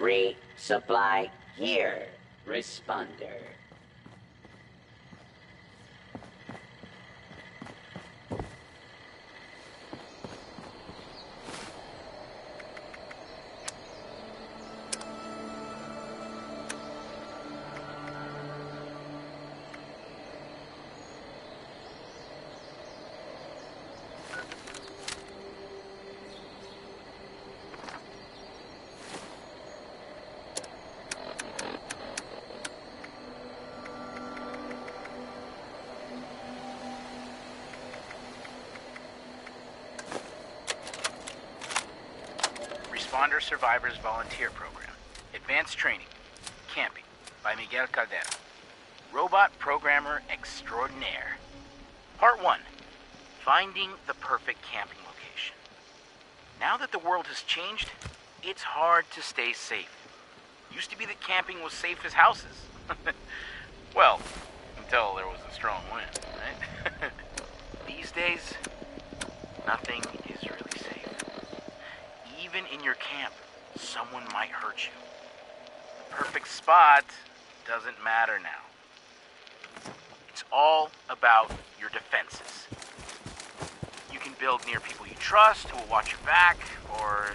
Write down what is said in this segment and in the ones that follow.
Resupply here, responder. Responder Survivors Volunteer Program. Advanced Training. Camping. By Miguel Caldera. Robot Programmer Extraordinaire. Part 1. Finding the perfect camping location. Now that the world has changed, it's hard to stay safe. Used to be that camping was safe as houses. Well, until there was a strong wind, right? These days, nothing is really safe. Even in your camp, someone might hurt you. The perfect spot doesn't matter now. It's all about your defenses. You can build near people you trust who will watch your back, or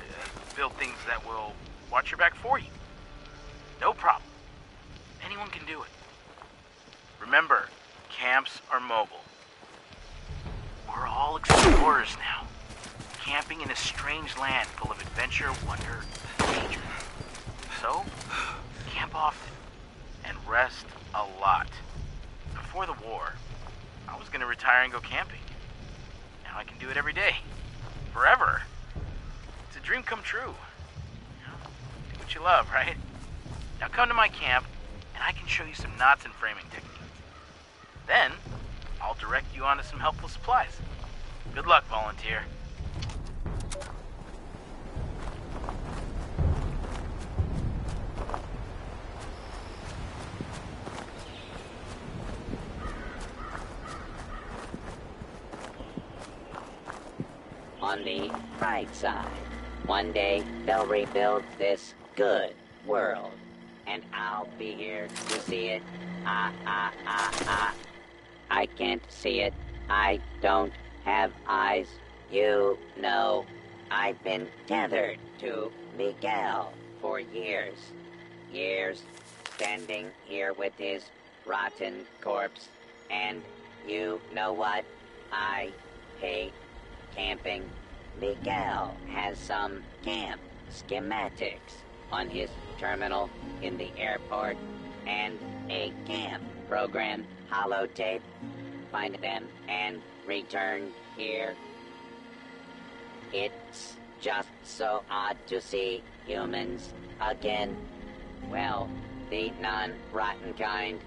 build things that will watch your back for you. No problem. Anyone can do it. Remember, camps are mobile. We're all explorers now. Camping in a strange land full of adventure, wonder, danger. So, camp often and rest a lot. Before the war, I was gonna retire and go camping. Now I can do it every day. Forever. It's a dream come true. You know, do what you love, right? Now come to my camp, and I can show you some knots and framing techniques. Then, I'll direct you onto some helpful supplies. Good luck, volunteer. On the bright side, one day they'll rebuild this good world, and I'll be here to see it. I can't see it. I don't have eyes. You know, I've been tethered to Miguel for years. Years, standing here with his rotten corpse. And you know what? I hate camping. Miguel has some camp schematics on his terminal in the airport and a camp program holotape. Find them and return here. It's just so odd to see humans again. Well, the non-rotten kind,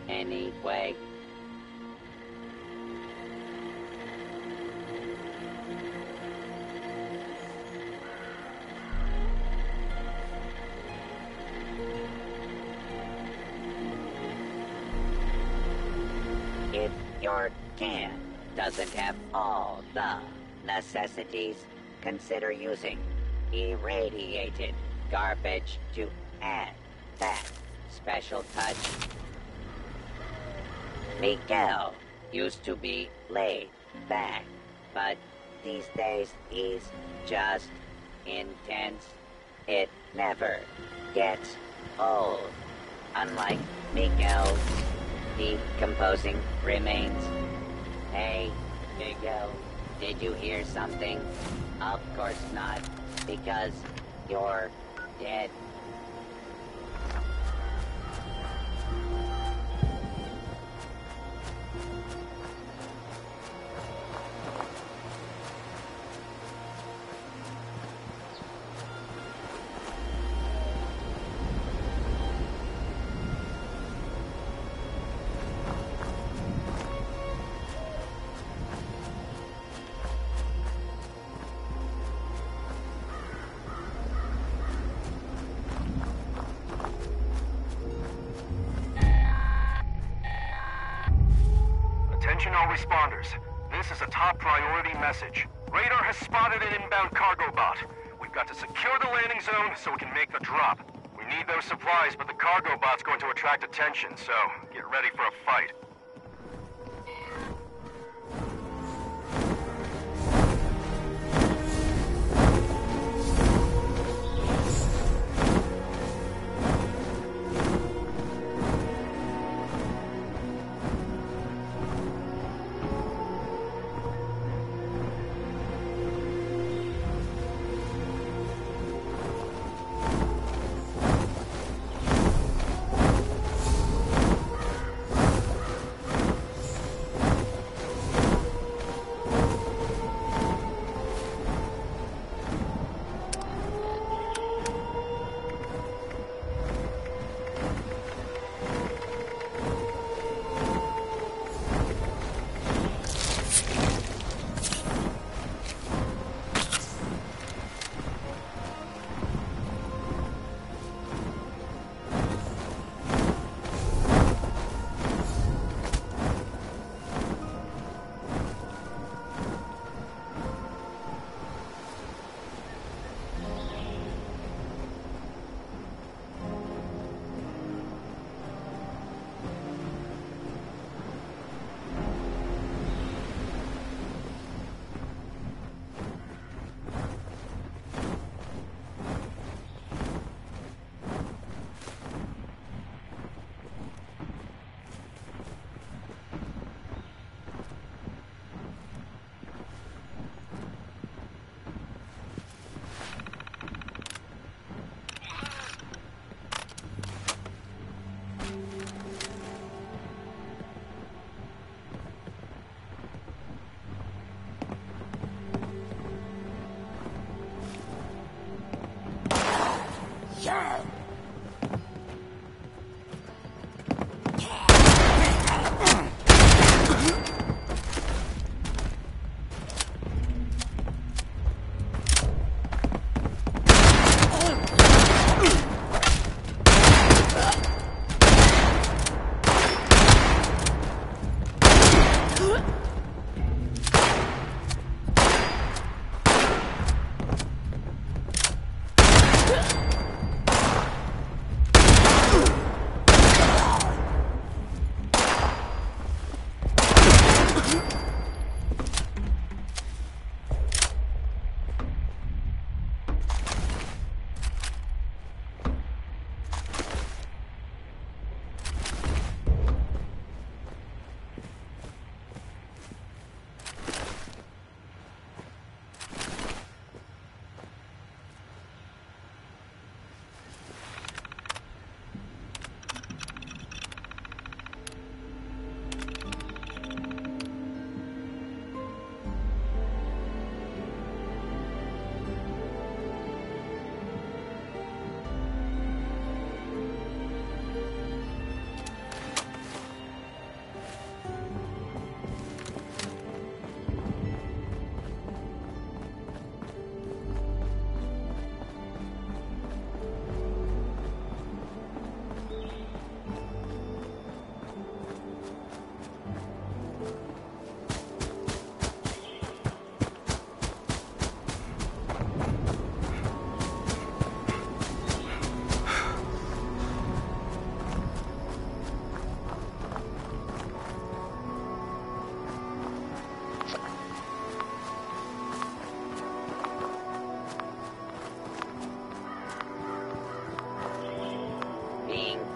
anyway. If your camp doesn't have all the necessities, consider using irradiated garbage to add that special touch. Miguel used to be laid back, but these days he's just intense. It never gets old, unlike Miguel's decomposing remains. Hey, Miguel, did you hear something? Of course not, because you're dead. Attention all responders. This is a top priority message. Radar has spotted an inbound cargo bot. We've got to secure the landing zone so we can make the drop. We We need those supplies, but the cargo bot's going to attract attention, so get ready for a fight.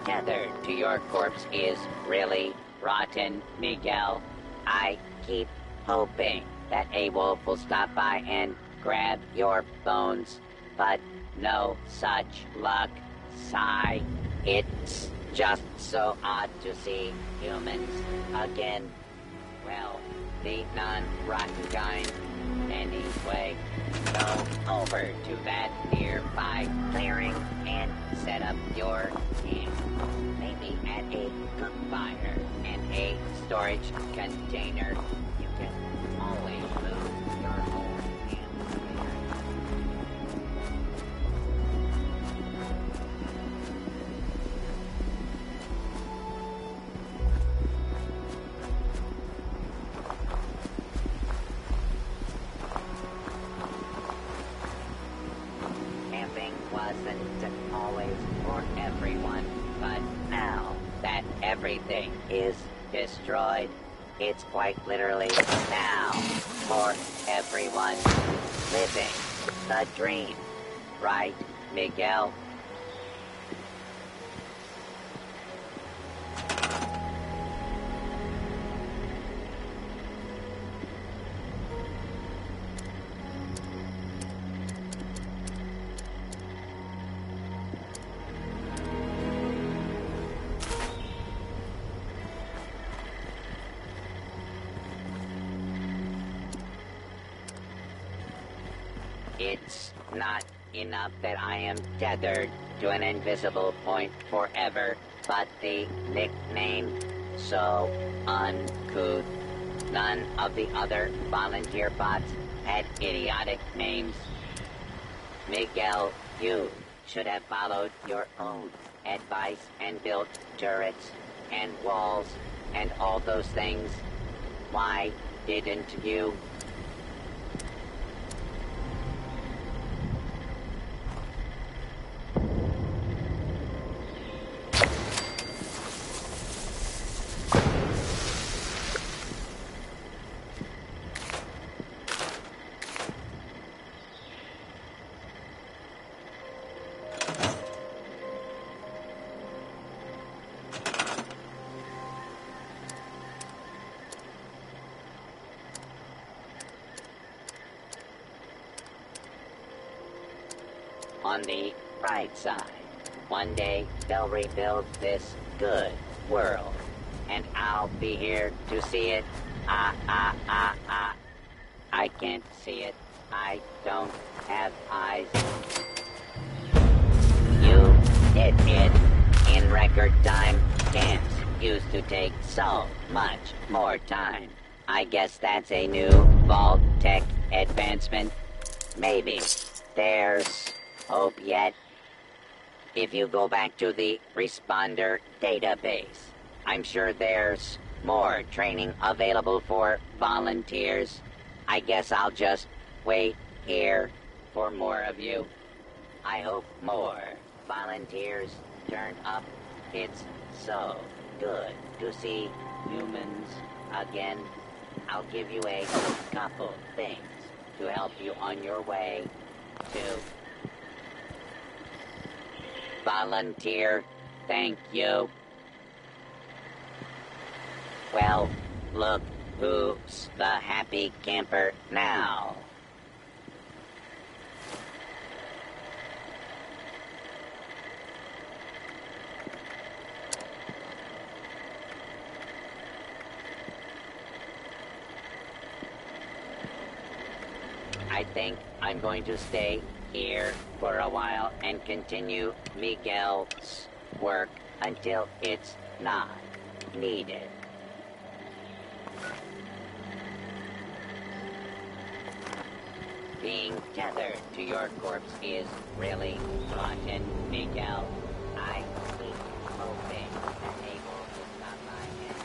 Tethered to your corpse is really rotten, Miguel. I keep hoping that a wolf will stop by and grab your bones, but no such luck. Sigh. It's just so odd to see humans again. Well, the non-rotten kind. Anyway, go over to that nearby clearing and set up your camp. Maybe at a cook fire and a storage container. You can always move your whole camp there. Camping wasn't always eyes for everyone. But now that everything is destroyed, it's quite literally now for everyone living the dream. Right, Miguel? It's not enough that I am tethered to an invisible point forever, but the nickname so uncouth. None of the other volunteer bots had idiotic names. Miguel, you should have followed your own advice and built turrets and walls and all those things. Why didn't you? On the bright side, one day they'll rebuild this good world, and I'll be here to see it. I can't see it. I don't have eyes. You did it in record time. Camps used to take so much more time. I guess that's a new vault tech advancement. Maybe there's hope yet. If you go back to the responder database, I'm sure there's more training available for volunteers. I guess I'll just wait here for more of you. I hope more volunteers turn up. It's so good to see humans again. I'll give you a couple things to help you on your way to volunteer. Thank you. Well, look who's the happy camper now. I think I'm going to stay here for a while and continue Miguel's work until it's not needed. Being tethered to your corpse is really rotten, Miguel. I keep hoping that Abel is not my end.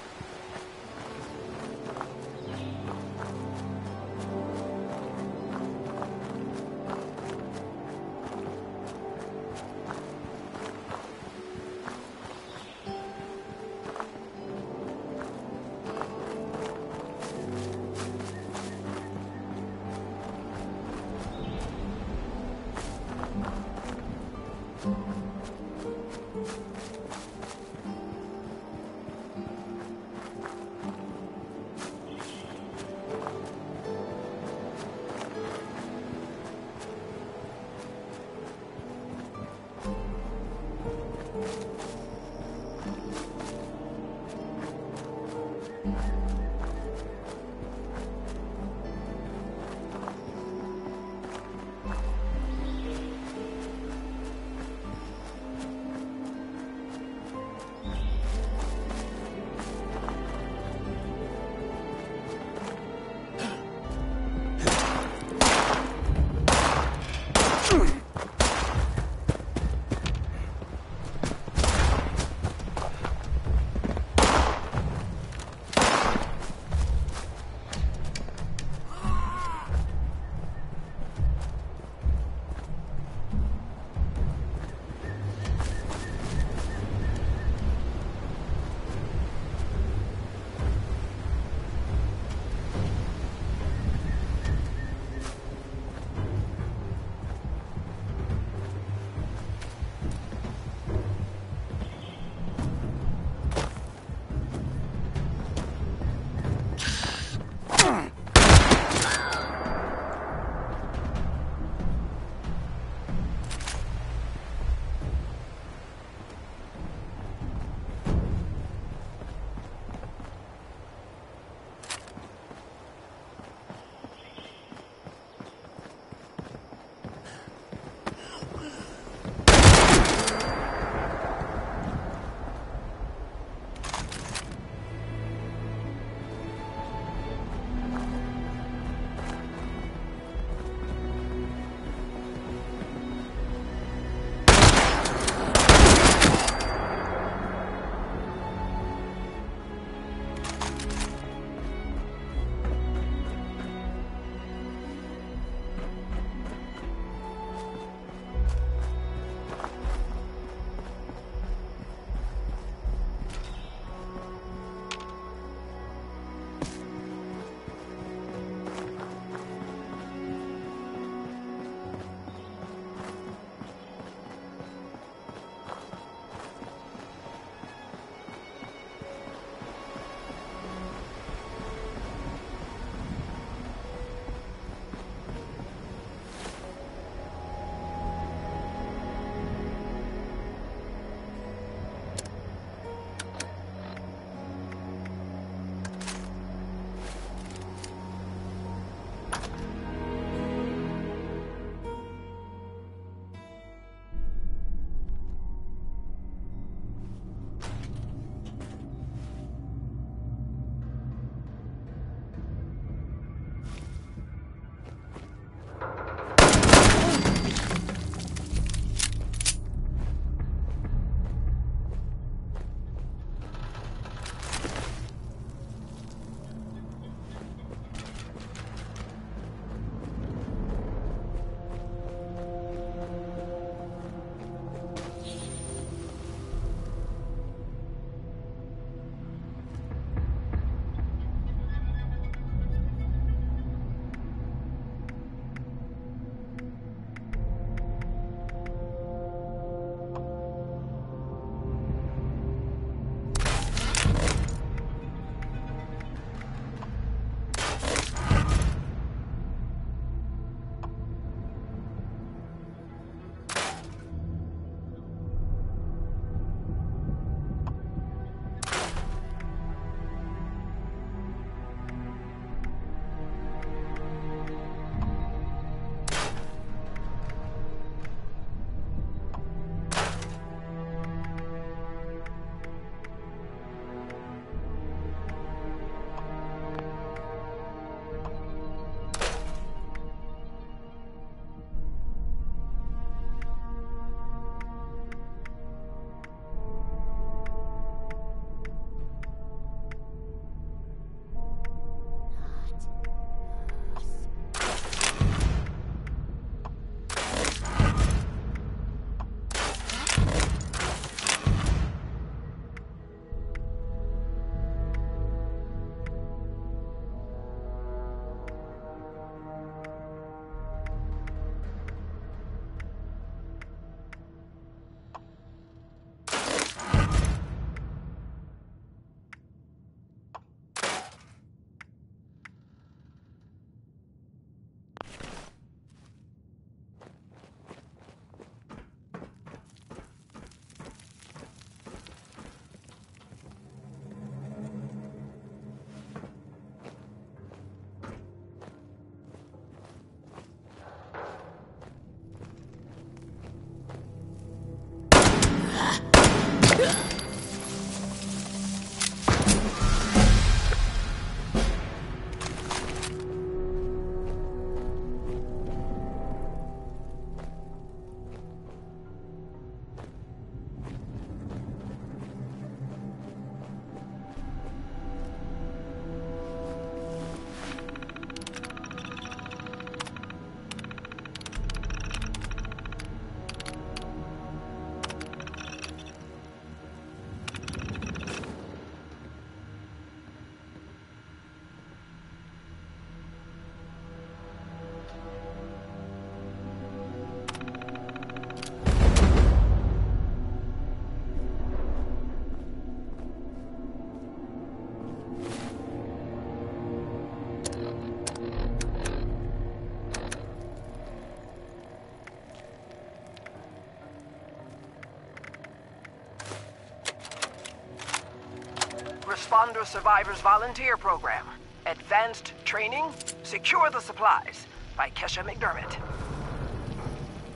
Responder Survivors Volunteer Program. Advanced Training, Secure the Supplies by Kesha McDermott.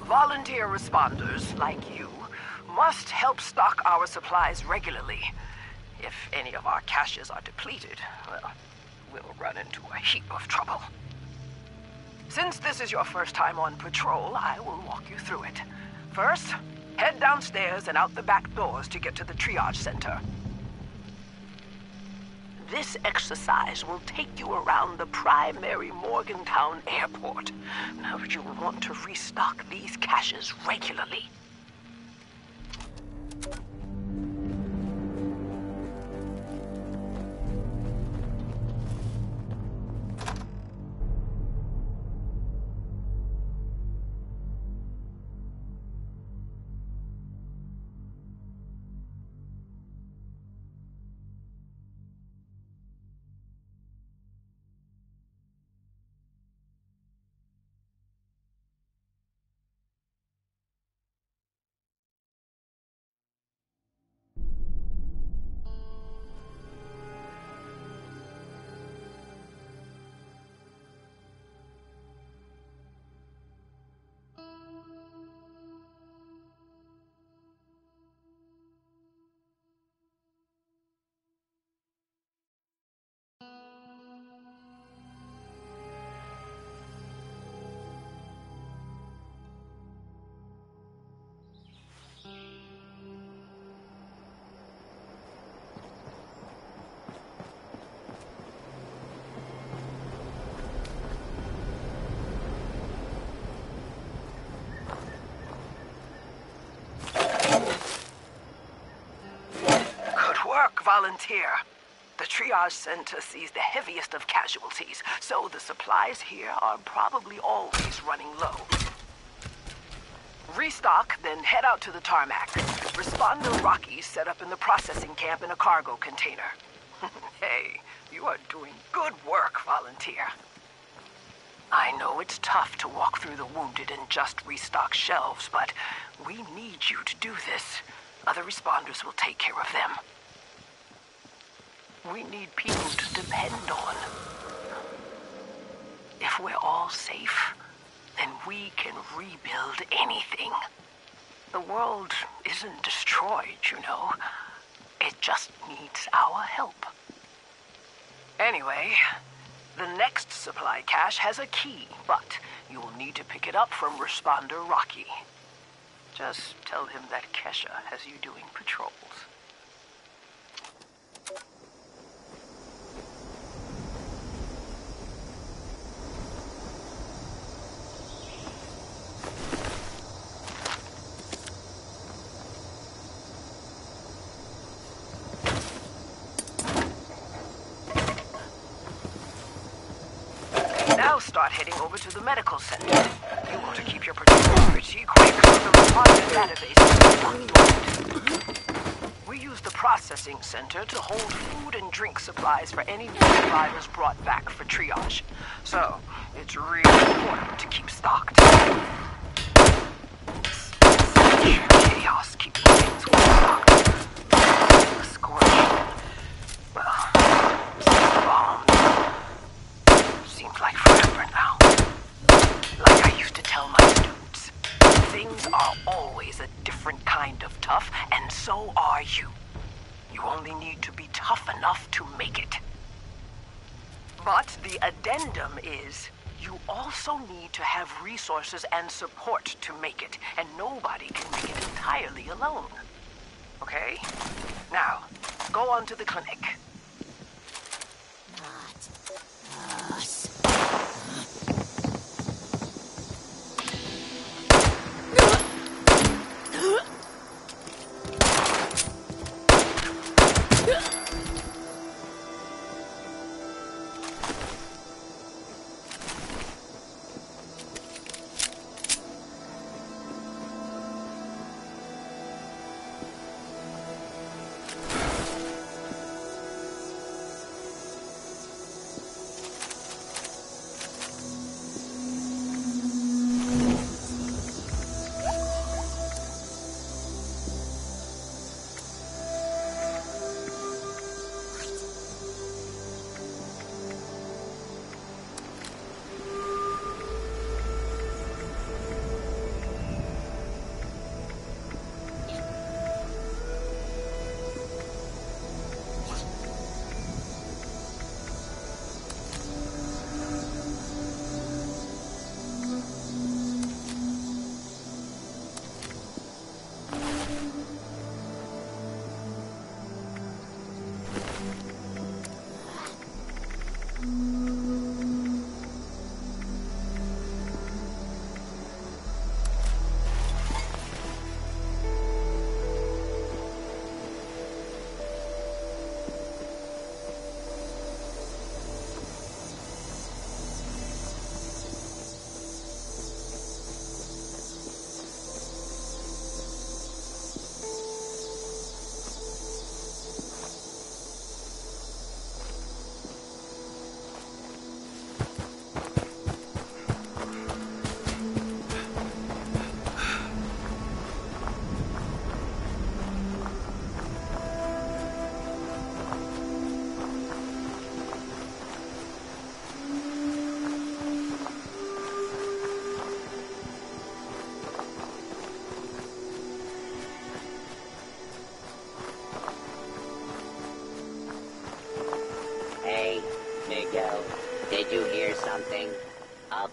Volunteer responders, like you, must help stock our supplies regularly. If any of our caches are depleted, well, we'll run into a heap of trouble. Since this is your first time on patrol, I will walk you through it. First, head downstairs and out the back doors to get to the triage center. This exercise will take you around the primary Morgantown airport. Now, you will want to restock these caches regularly. Volunteer. The triage center sees the heaviest of casualties, so the supplies here are probably always running low. Restock, then head out to the tarmac. Responder Rocky's set up in the processing camp in a cargo container. Hey, you are doing good work, Volunteer. I know it's tough to walk through the wounded and just restock shelves, but we need you to do this. Other responders will take care of them. We need people to depend on. If we're all safe, then we can rebuild anything. The world isn't destroyed, you know. It just needs our help. Anyway, the next supply cache has a key, but you'll need to pick it up from Responder Rocky. Just tell him that Kesha has you doing patrols. Now start heading over to the medical center. You want to keep your patrol pretty quick, so the responder database will lock you out. We use the processing center to hold food and drink supplies for any survivors brought back for triage. So, it's really important to keep stocked. Chaos keeping things well stocked. The scorch. Well, bombs. Seems like forever now. Like I used to tell my students, things are always a different kind of tough, and so are you. You only need to be tough enough to make it. But the addendum is, you also need to have resources and support to make it, and nobody can make it entirely alone. Okay? Now, go on to the clinic.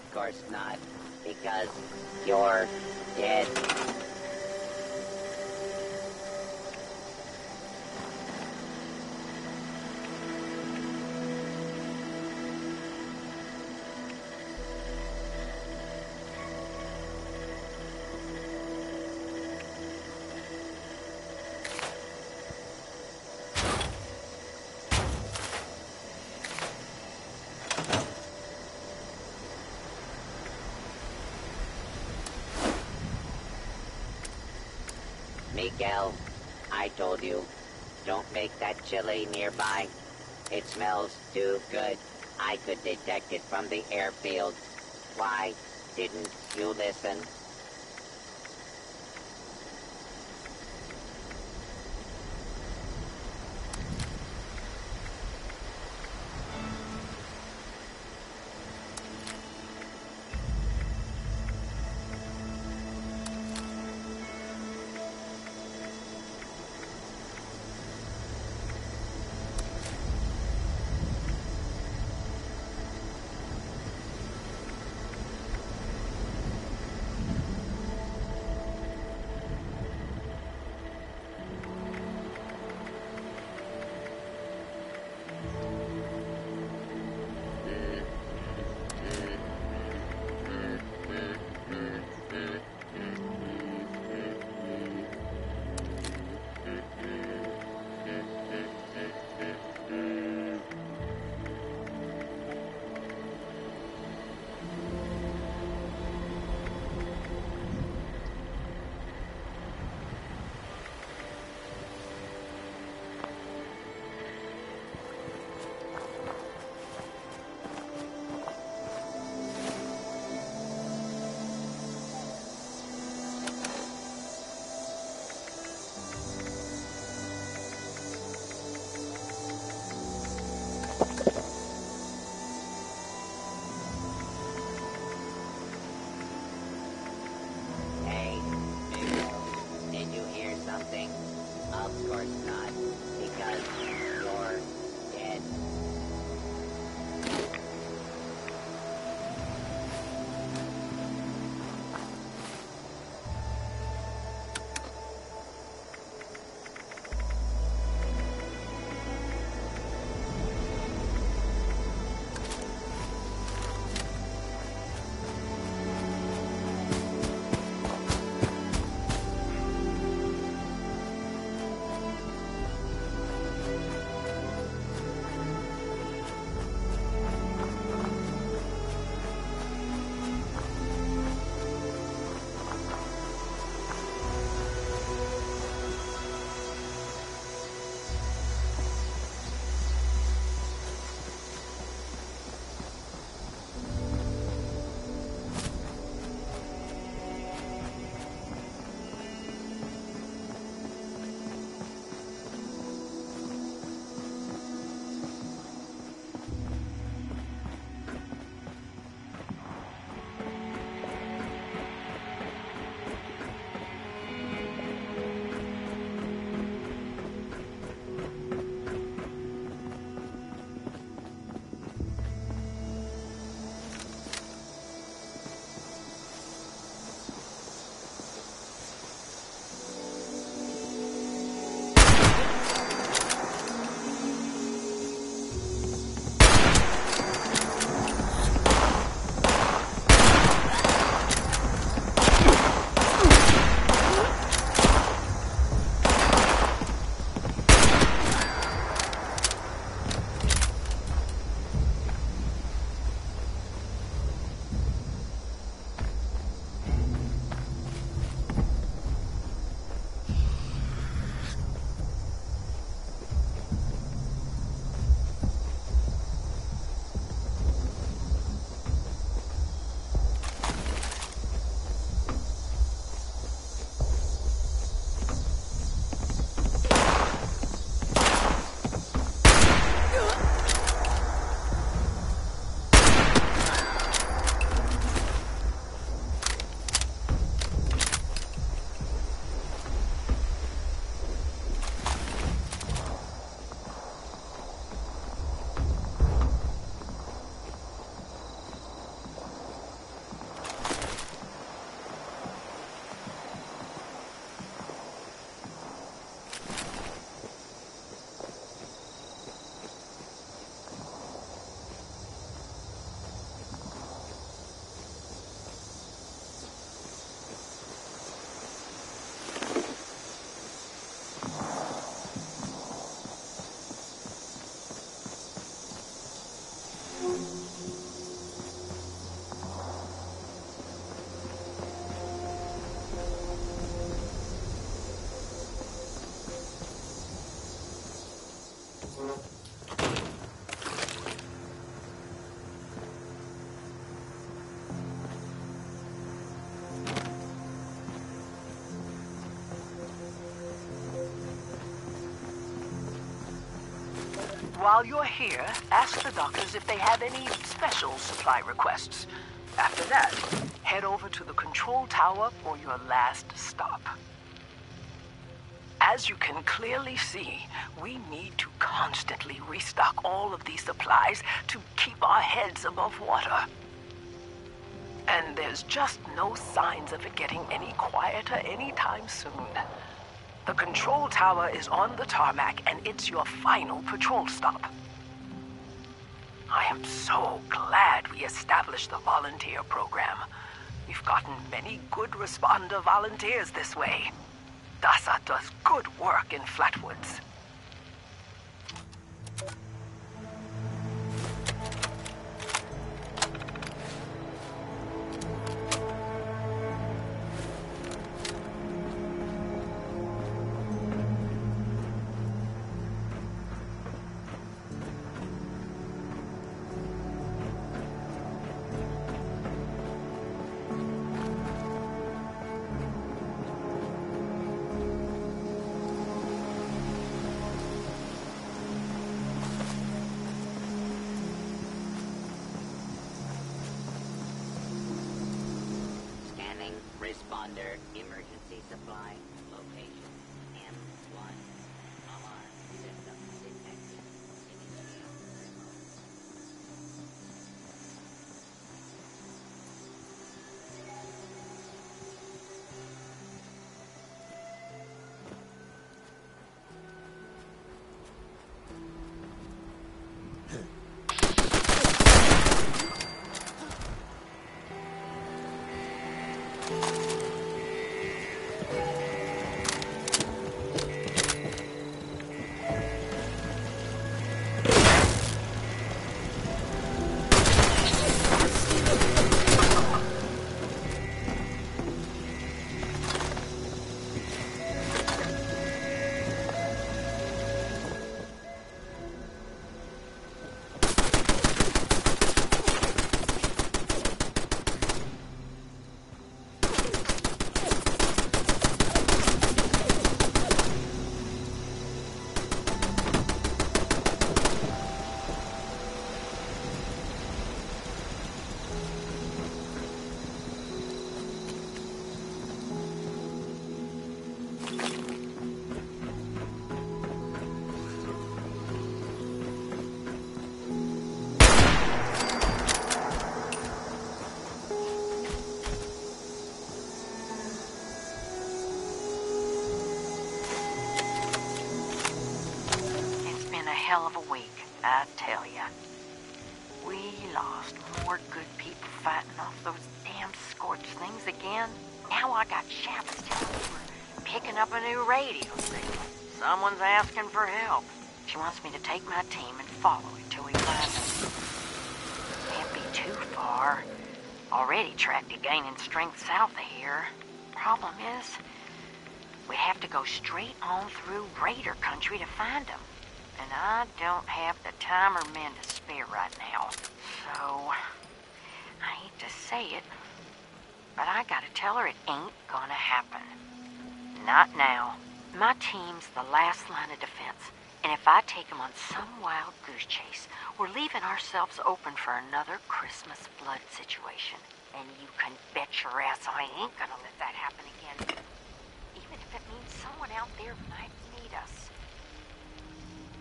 Of course not, because you're dead. Miguel, I told you, don't make that chili nearby. It smells too good. I could detect it from the airfield. Why didn't you listen? while you're here, ask the doctors if they have any special supply requests. After that, head over to the control tower for your last stop. As you can clearly see, we need to constantly restock all of these supplies to keep our heads above water. And there's just no signs of it getting any quieter anytime soon. The control tower is on the tarmac, and it's your final patrol stop. I am so glad we established the volunteer program. We've gotten many good responder volunteers this way. DASA does good work in Flatwoods. Responder, emergency supply, location, M1. Alarm system detected. Hell of a week, I tell ya. We lost more good people fighting off those damn scorched things again. Now I got Shabbos telling me we're picking up a new radio signal. Someone's asking for help. She wants me to take my team and follow it till we find them. Can't be too far. Already tracked it gaining strength south of here. Problem is, we'd have to go straight on through Raider country to find them. And I don't have the time or men to spare right now. So, I hate to say it, but I gotta tell her it ain't gonna happen. Not now. My team's the last line of defense, and if I take them on some wild goose chase, we're leaving ourselves open for another Christmas flood situation. And you can bet your ass I ain't gonna let that happen again. Even if it means someone out there might need us.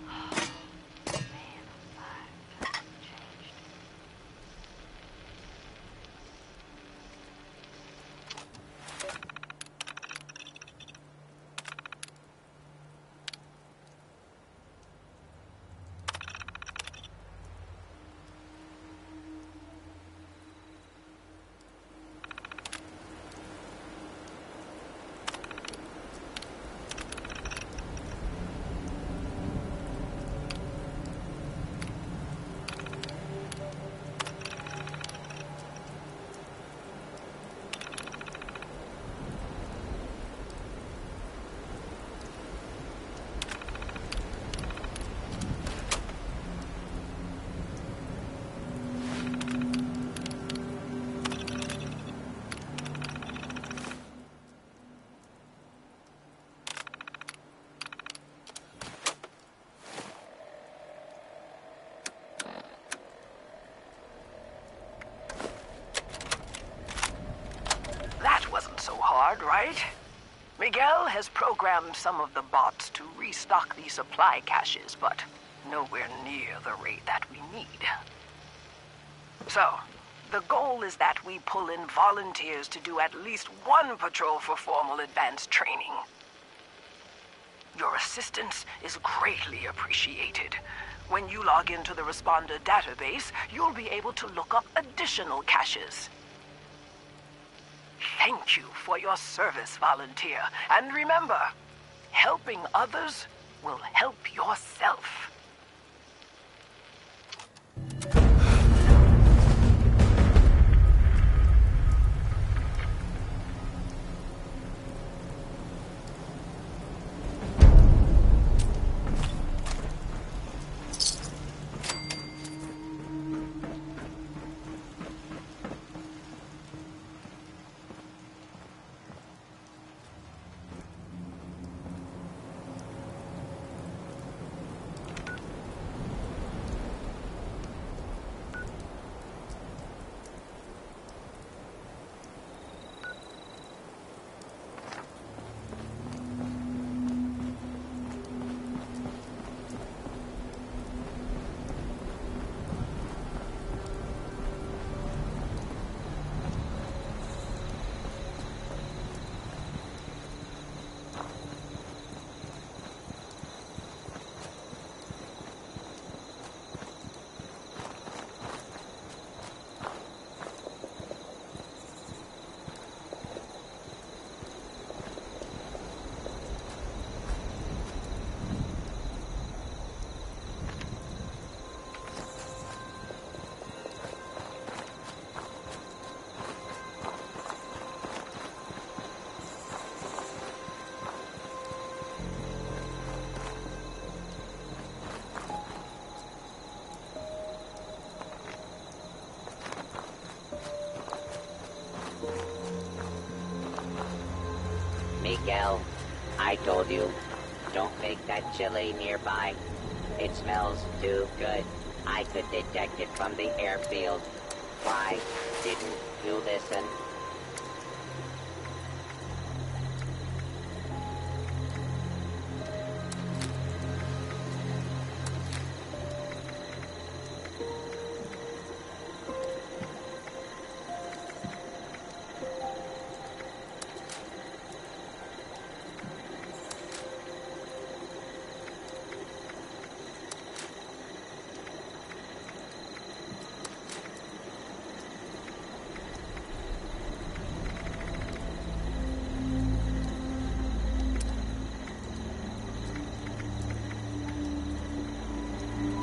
Man alive, changed. hard, right? Miguel has programmed some of the bots to restock the supply caches, but nowhere near the rate that we need. So, the goal is that we pull in volunteers to do at least one patrol for formal advanced training. Your assistance is greatly appreciated. When you log into the Responder database, you'll be able to look up additional caches. Thank you for your service, volunteer. And remember, helping others will help yourself. Miguel, I told you, don't make that chili nearby. It smells too good. I could detect it from the airfield. Why didn't you listen?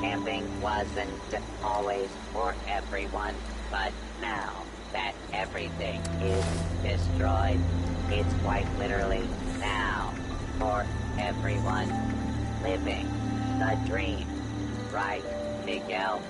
Camping wasn't always for everyone, but now that everything is destroyed, it's quite literally now for everyone living the dream. Right, Miguel?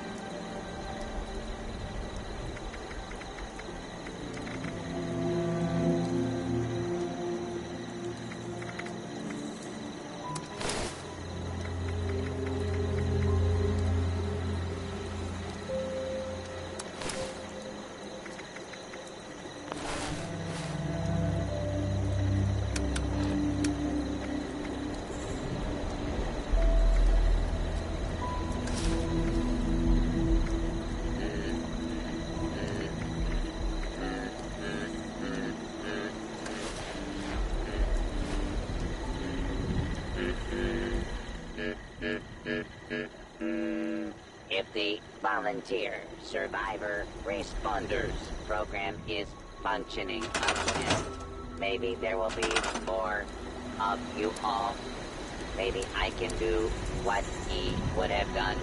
If the Volunteer Survivor Responders program is functioning again, maybe there will be more of you all. Maybe I can do what he would have done.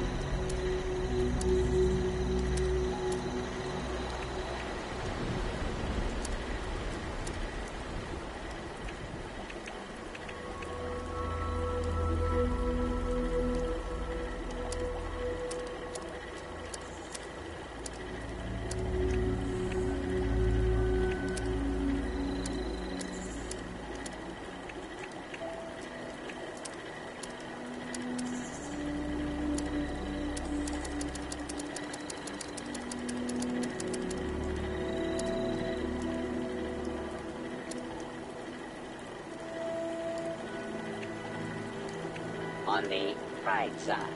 on the bright side.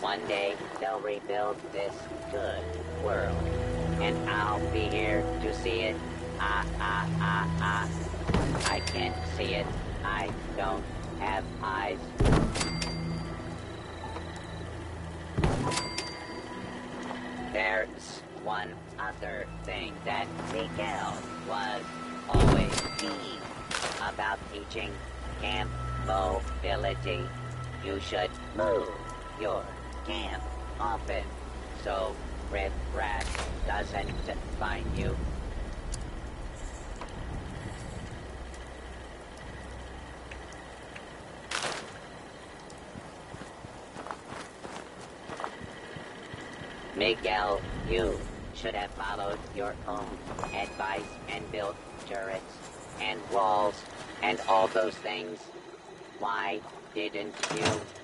One day they'll rebuild this good world, and I'll be here to see it. I can't see it. I don't have eyes. There's one other thing that Miguel was always keen about teaching: camp mobility. You should move your camp often so Rip Rat doesn't find you. Miguel, you should have followed your own advice and built turrets and walls and all those things. Why didn't you?